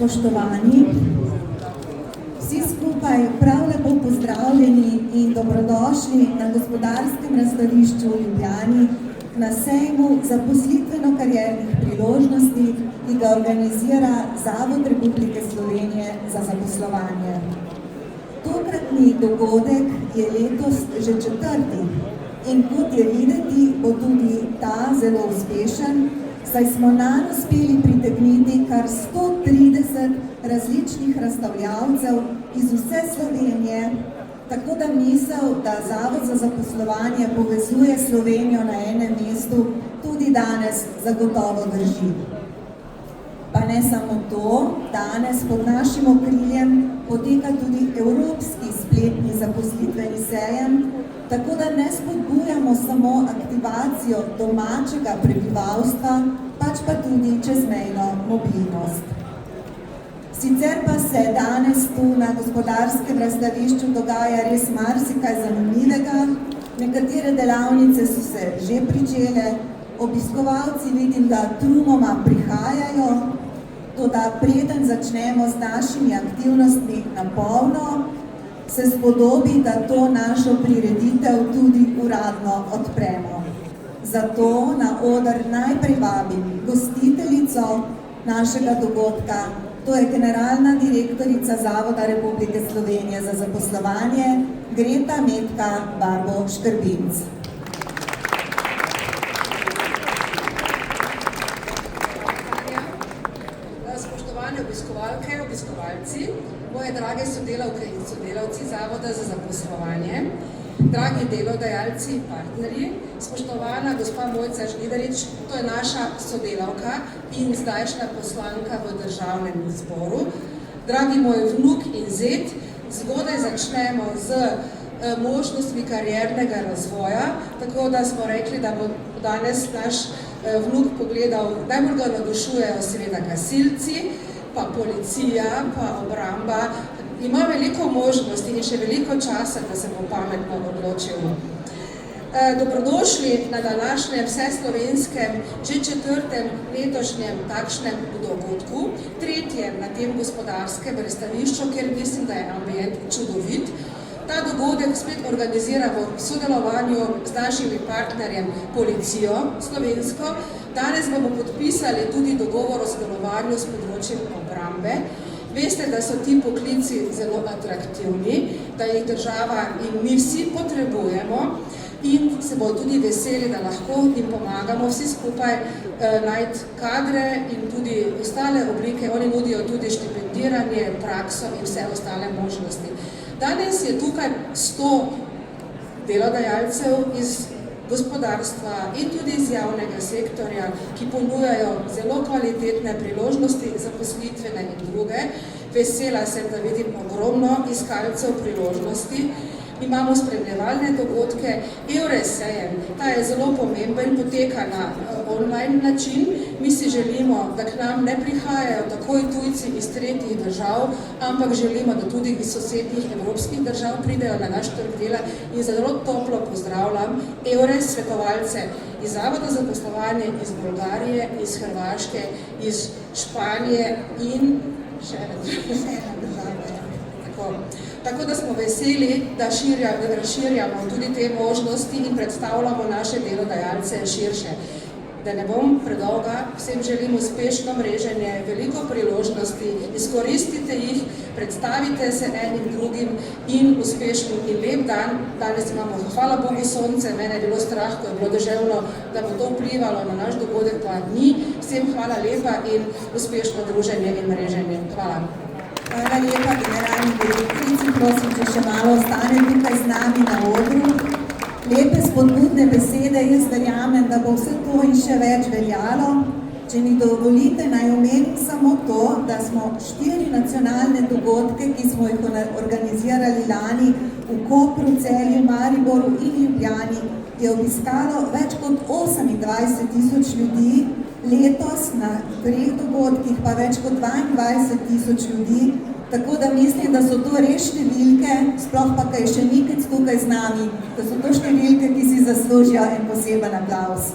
Spoštovani, vsi skupaj prav lepo pozdravljeni in dobrodošli na Gospodarskem razstavišču v Ljubljani na sejmu zaposlitveno-kariernih priložnosti, ki ga organizira Zavod Republike Slovenije za zaposlovanje. Tokratni dogodek je letos že 4. in kot je videti, bo tudi ta zelo uspešen, saj smo nanj uspeli pritegniti kar 130 različnih razstavljavcev iz vse Slovenije, tako da misel, da Zavod za zaposlovanje povezuje Slovenijo na enem mestu, tudi danes zagotovo drži. Pa ne samo to, danes pod našim okriljem poteka tudi Evropski spletni zaposlitveni sejem, tako da ne spodbujamo samo aktivacijo domačega prebivalstva, pač pa tudi čezmejno mobilnost. Sicer pa se danes tu na Gospodarskem razstavišču dogaja res marsikaj zanimivega, nekatere delavnice so se že pričele, obiskovalci vidim, da trumoma prihajajo, toda preden začnemo z našimi aktivnostmi na polno, se spodobi, da to našo prireditev tudi uradno odpremo. Zato na oder najprej vabim gostiteljico našega dogodka, to je generalna direktorica Zavoda Republike Slovenije za zaposlovanje, Greta Metka Barbo Škrbinc. Spoštovane obiskovalke, obiskovalci, moje drage sodelavke in sodelavci Zavoda za zaposlovanje, dragi delodajalci in partnerji, spoštovana gospa Mojca Žnidarič, to je naša sodelavka in zdajšnja poslanka v Državnem zboru, dragi moj vnuk in zet, zgodaj začnemo z možnostmi kariernega razvoja, tako da smo rekli, da bo danes naš vnuk pogledal, najbolj ga navdušujejo seveda gasilci, pa policija, pa obramba. Ima veliko možnosti in še veliko časa, da se bo pametno odločil. Dobrodošli na današnjem vseslovenskem, že 4. letošnjem takšnem dogodku, 3. na tem gospodarskem razstavišču, kjer mislim, da je ambient čudovit. Ta dogodek spet organiziramo v sodelovanju z našimi partnerjem Policijo slovensko. Danes bomo podpisali tudi dogovor o sodelovanju s področjem obrambe. Veste, da so ti poklici zelo atraktivni, da jih država in mi vsi potrebujemo. in se bodo tudi veseli, da lahko jim pomagamo vsi skupaj najti kadre in tudi ostale oblike. Oni nudijo tudi štipendiranje, prakso in vse ostale možnosti. Danes je tukaj 100 delodajalcev iz gospodarstva in tudi iz javnega sektorja, ki ponujajo zelo kvalitetne priložnosti, zaposlitvene in druge. Vesela sem, da vidim ogromno iskalcev priložnosti. Imamo spremljevalne dogodke. EURES sejem, ta je zelo pomemben, poteka na online način. Mi si želimo, da k nam ne prihajajo takoj tujci iz tretjih držav, ampak želimo, da tudi iz sosednjih evropskih držav pridejo na naš trg dela in zelo toplo pozdravljam EURES svetovalce iz Zavoda za zaposlovanje, iz Bolgarije, iz Hrvaške, iz Španije in še ena država. Tako da smo veseli, da razširjamo tudi te možnosti in predstavljamo naše delodajalce širše. Da ne bom predolga, vsem želim uspešno mreženje, veliko priložnosti, izkoristite jih, predstavite se enim drugim in uspešen in lep dan. Danes imamo, hvala Bogu, sonce, mene je bilo strah, ko je bilo deževno, da bo to vplivalo na naš dogodek, pa ni. Vsem hvala lepa in uspešno druženje in mreženje. Hvala. Hvala lepa, generalni direktorici, prosim, če še malo ostane tukaj z nami na odru. Lepe spodbudne besede, jaz verjamem, da bo vse to in še več veljalo. Če mi dovolite, naj omenim samo to, da smo 4 nacionalne dogodke, ki smo jih organizirali lani v Kopru, Celju, Mariboru in Ljubljani, je obiskalo več kot 28.000 ljudi, letos na 3 dogodkih pa več kot 22.000 ljudi, tako da mislim, da so to res številke, sploh pa kaj še nikaj tukaj z nami, da so to številke, ki si zaslužijo en poseben aplavz.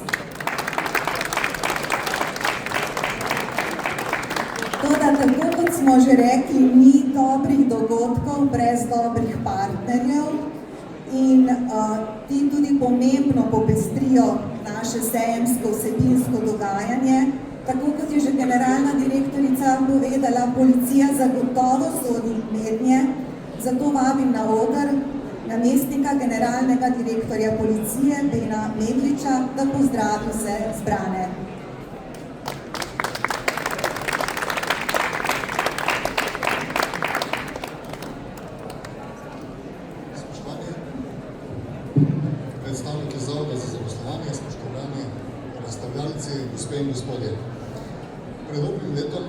Toda, tako kot smo že rekli, ni dobrih dogodkov brez dobrih partnerjev in ti tudi pomembno popestrijo naše sejemsko vsebinsko dogajanje. Tako kot je že generalna direktorica povedala, policija zagotovo sodi mednje, zato vabim na oder namestnika generalnega direktorja policije Bena Megliča, da pozdravi vse zbrane. Predstavniki Zavoda za zaposlovanje, spoštovani razstavljalci, gospe in gospodje. Pred dobrim letom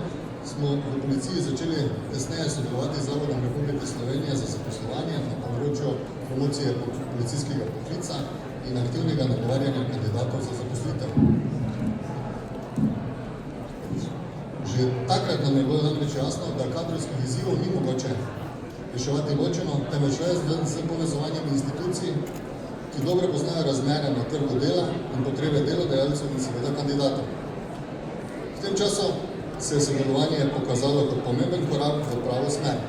smo v policiji začeli tesneje sodelovati z Zavodom Republike Slovenije za zaposlovanje na področju promocije policijskega poklica in aktivnega nagovarjanja kandidatov za zaposlitev. Že takrat nam je bilo namreč jasno, da kadrovskih izzivov ni mogoče reševati ločeno, temveč le z povezovanjem institucij, ki dobro poznajo razmere na trgu dela in potrebe delodajalcev in seveda kandidatov. V tem času se je sodelovanje pokazalo kot pomemben korak v pravo smer.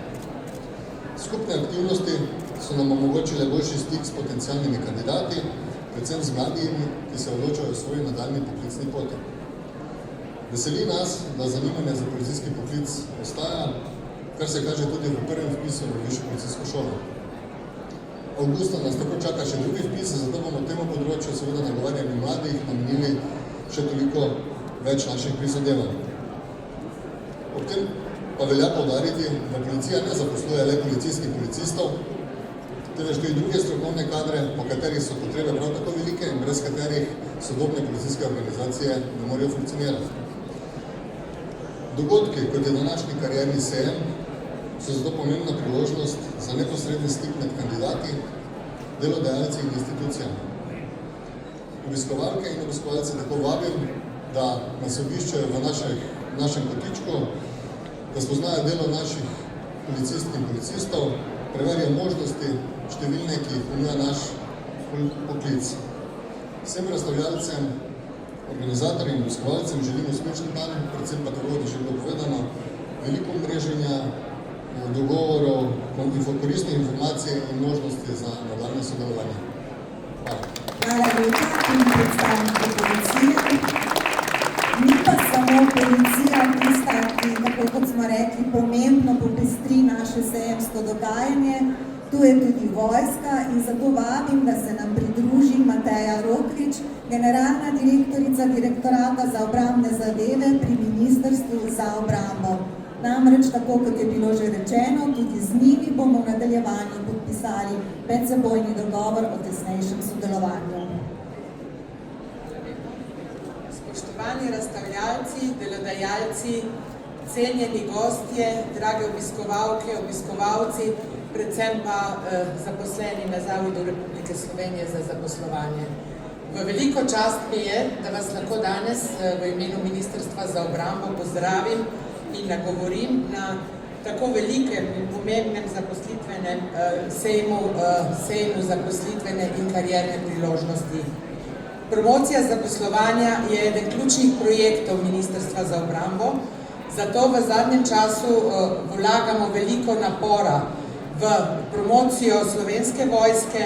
Skupne aktivnosti so nam omogočile boljši stik s potencialnimi kandidati, predvsem z mladimi, ki se odločajo o svoji nadaljnji poklicni poti. Veseli nas, da zanimanje za policijski poklic ostaja, kar se kaže tudi v prvem vpisu v višjo policijsko šolo. Avgusta nas tako čaka še drugi vpis, zato bomo temu področju seveda nagovarjanja mladih namenili še toliko več naših prizadevanj. Ob tem pa velja poudariti, da policija ne zaposluje le policijskih policistov, temveč tudi druge strokovne kadre, po katerih so potrebe prav tako velike in brez katerih sodobne policijske organizacije ne morejo funkcionirati. Dogodki, kot je današnji karierni sejem, so zato pomembna priložnost za neposredni stik med kandidati, delodajalci in institucijami. Obiskovalke in obiskovalce tako vabim, da nas obiščajo v našem kotičku, da spoznajo delo naših policistk in policistov, preverijo možnosti številne, ki jih ponuja naš poklic. Vsem razstavljalcem, organizatorjem in obiskovalcem želim uspešen dan, predvsem pa tako, da že bilo povedano, veliko mreženja, dogovorov, koristne informacije in možnosti za nadaljnje sodelovanje. Hvala. Hvala lepa in predstavniki policije. Ni pa samo policija tista, ki, tako kot smo rekli, pomembno popestri naše sejemsko dogajanje, Tu je tudi vojska in zato vabim, da se nam pridruži Mateja Roklič, generalna direktorica Direktorata za obrambne zadeve pri Ministrstvu za obrambo. Namreč, tako kot je bilo že rečeno, tudi z njimi bomo v nadaljevanju podpisali medsebojni dogovor o tesnejšem sodelovanju. Spoštovani razstavljalci, delodajalci, cenjeni gostje, drage obiskovalke, obiskovalci, predvsem pa zaposleni na Zavodu Republike Slovenije za zaposlovanje. V veliko čast mi je, da vas lahko danes v imenu Ministrstva za obrambo pozdravim in nagovorim na tako velikem in pomembnem zaposlitvenem sejmu zaposlitvene in karierne priložnosti. Promocija zaposlovanja je eden ključnih projektov Ministrstva za obrambo, zato v zadnjem času vlagamo veliko napora v promocijo Slovenske vojske,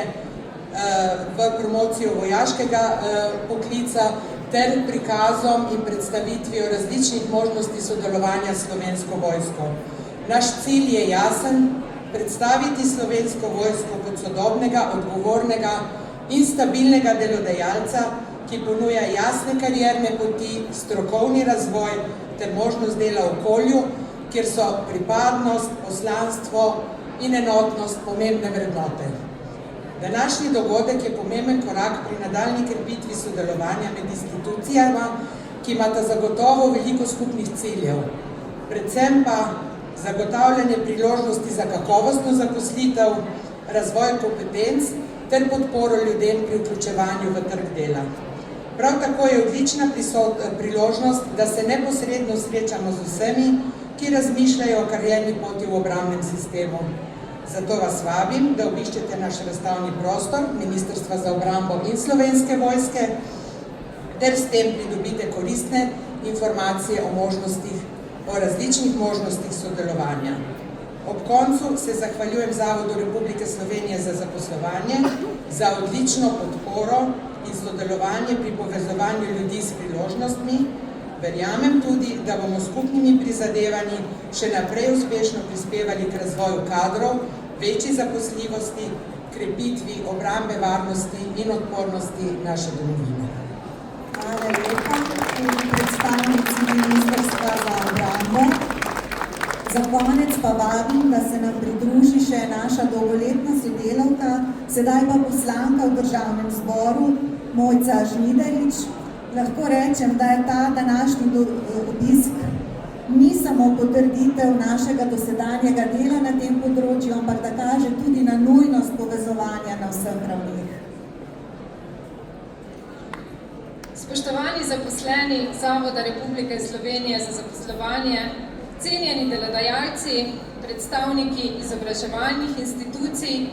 v promocijo vojaškega poklica ter prikazom in predstavitvijo različnih možnosti sodelovanja s Slovensko vojsko. Naš cilj je jasen, predstaviti Slovensko vojsko kot sodobnega, odgovornega in stabilnega delodajalca, ki ponuja jasne karierne poti, strokovni razvoj ter možnost dela v okolju, kjer so pripadnost, poslanstvo in enotnost pomembne vrednote. Današnji dogodek je pomemben korak pri nadaljnji krepitvi sodelovanja med institucijama, ki imata zagotovo veliko skupnih ciljev, predvsem pa zagotavljanje priložnosti za kakovostno zaposlitev, razvoj kompetenc ter podporo ljudem pri vključevanju v trg dela. Prav tako je odlična priložnost, da se neposredno srečamo z vsemi, ki razmišljajo o karierni poti v obrambnem sistemu. Zato vas vabim, da obiščete naš razstavni prostor Ministrstva za obrambo in Slovenske vojske, ter s tem pridobite koristne informacije o različnih možnostih sodelovanja. Ob koncu se zahvaljujem Zavodu Republike Slovenije za zaposlovanje za odlično podporo in sodelovanje pri povezovanju ljudi s priložnostmi. Verjamem tudi, da bomo s skupnimi prizadevanji še naprej uspešno prispevali k razvoju kadrov, večji zaposljivosti, krepitvi obrambe, varnosti in odpornosti naše domovine. Hvala lepa tudi predstavnici Ministrstva za obrambo. Za konec pa vabim, da se nam pridruži še naša dolgoletna sodelavka, sedaj pa poslanka v Državnem zboru, Mojca Žnidarič. Lahko rečem, da je ta današnji obisk ni samo potrditev našega dosedanjega dela na tem področju, ampak da kaže tudi na nujnost povezovanja na vseh ravneh. Spoštovani zaposleni Zavoda Republike Slovenije za zaposlovanje, cenjeni delodajalci, predstavniki izobraževalnih institucij,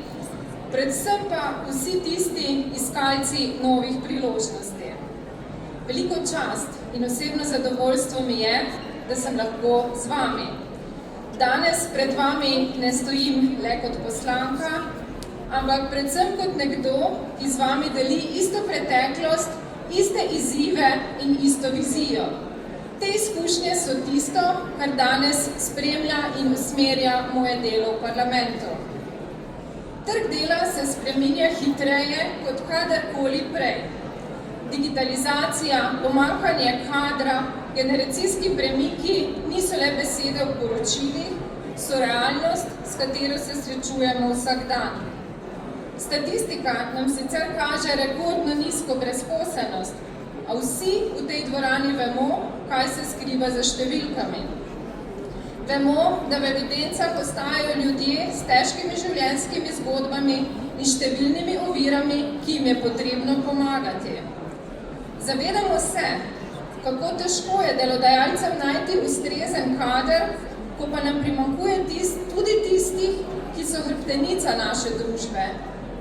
predvsem pa vsi tisti iskalci novih priložnosti. Veliko čast in osebno zadovoljstvo mi je, da sem lahko z vami. Danes pred vami ne stojim le kot poslanka, ampak predvsem kot nekdo, ki z vami deli isto preteklost, iste izzive in isto vizijo. Te izkušnje so tisto, kar danes spremlja in usmerja moje delo v parlamentu. Trg dela se spreminja hitreje kot kadarkoli prej. Digitalizacija, pomanjkanje kadra, generacijski premiki niso le besede v poročilih, so realnost, s katero se srečujemo vsak dan. Statistika nam sicer kaže rekordno nizko brezposelnost, a vsi v tej dvorani vemo, kaj se skriva za številkami. Vemo, da v evidencah ostajajo ljudje s težkimi življenjskimi zgodbami in številnimi ovirami, ki jim je potrebno pomagati. Zavedamo se, kako težko je delodajalcem najti ustrezen kader, ko pa nam primanjkuje tudi tistih, ki so hrbtenica naše družbe,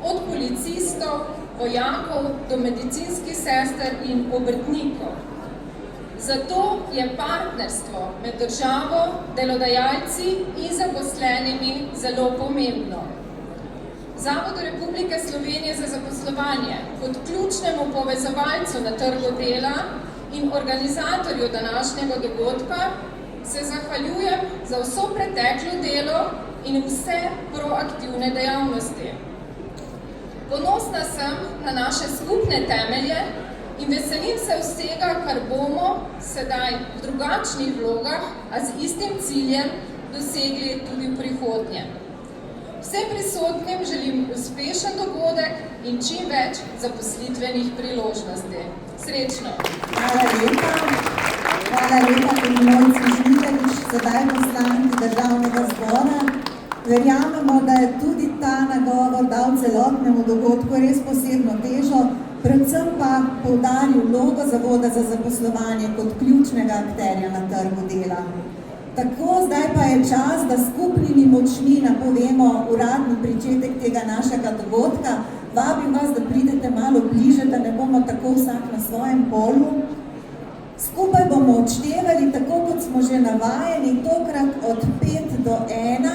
od policistov, vojakov do medicinskih sester in obrtnikov. Zato je partnerstvo med državo, delodajalci in zaposlenimi zelo pomembno. Zavodu Republike Slovenije za zaposlovanje kot ključnemu povezovalcu na trgu dela in organizatorju današnjega dogodka se zahvaljujem za vso preteklo delo in vse proaktivne dejavnosti. Ponosna sem na naše skupne temelje in veselim se vsega, kar bomo sedaj v drugačnih vlogah, a z istim ciljem dosegli tudi v prihodnje. Vsem prisotnim želim uspešen dogodek in čim več zaposlitvenih priložnosti. Srečno! Hvala lepa. Hvala lepa tudi Mojci Žnidarič, sedaj poslanki Državnega zbora. Verjamemo, da je tudi ta nagovor dal celotnemu dogodku res posebno težo, predvsem pa poudaril vlogo Zavoda za zaposlovanje kot ključnega akterja na trgu dela. Tako, zdaj pa je čas, da skupnimi močmi napovemo uradni pričetek tega našega dogodka. Vabim vas, da pridete malo bliže, da ne bomo tako vsak na svojem polu. Skupaj bomo odštevali, tako kot smo že navajeni, tokrat od 5 do 1.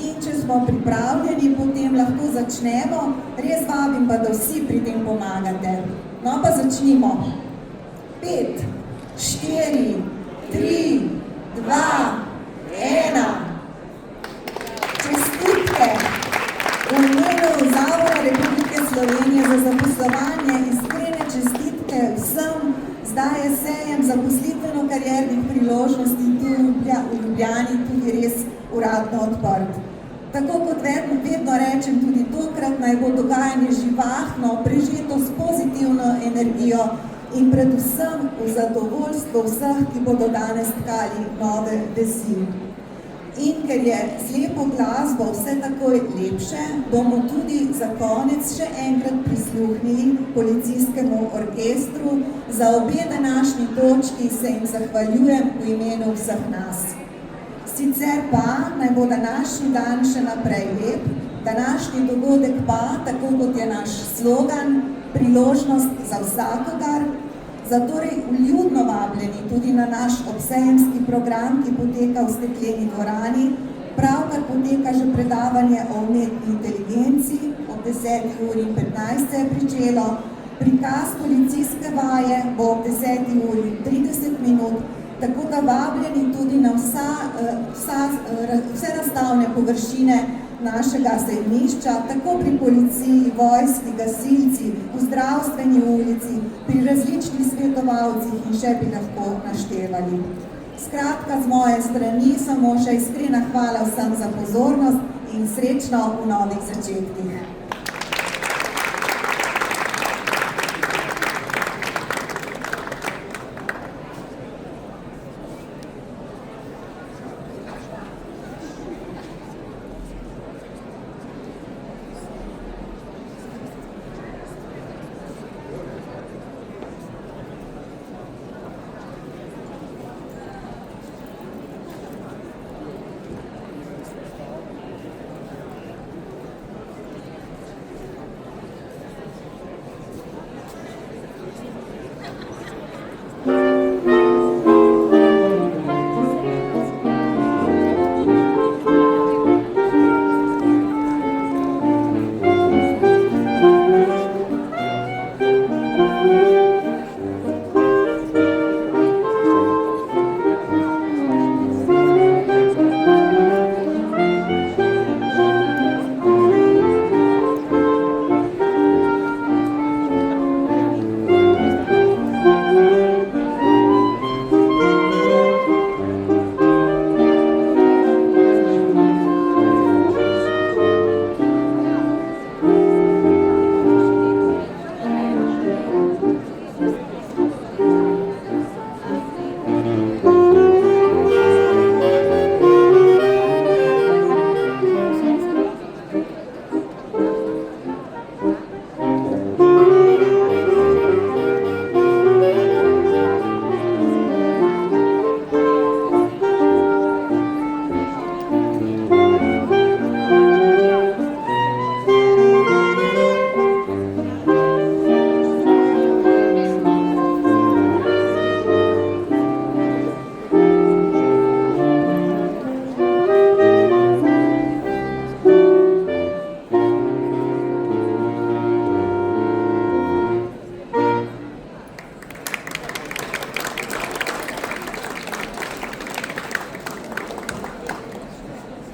In če smo pripravljeni, potem lahko začnemo. Res vabim pa, da vsi pri tem pomagate. No pa začnimo. 5, 4, 3, 2, 1. Čestitke v imenu Zavoda Republike Slovenije za zaposlovanje, iskrene čestitke vsem. Zdaj je sejem zaposlitveno-kariernih priložnosti tu v Ljubljani tudi res uradno odprt. Tako kot vedno rečem, tudi tokrat naj bo dogajanje živahno, prežeto s pozitivno energijo in predvsem v zadovoljstvo vseh, ki bodo danes tkali nove vezi. In ker je z lepo glasbo vse takoj lepše, bomo tudi za konec še enkrat prisluhnili policijskemu orkestru. Za obe današnji točki se jim zahvaljujem v imenu vseh nas. Sicer pa naj bo današnji dan še naprej lep, današnji dogodek pa, tako kot je naš slogan, priložnost za vsakogar, zatorej vljudno vabljeni tudi na naš obsejemski program, ki poteka v stekleni dvorani. Pravkar poteka že predavanje o umetni inteligenci, ob 10:15 se je pričelo, prikaz policijske vaje bo ob 10:30, tako da vabljeni tudi na vse razstavne površine našega sejmišča, tako pri policiji, vojski, gasilci, v zdravstveni ulici, pri različnih svetovalcih in še bi lahko naštevali. Skratka, z moje strani samo še iskrena hvala vsem za pozornost in srečno v novih začetkih.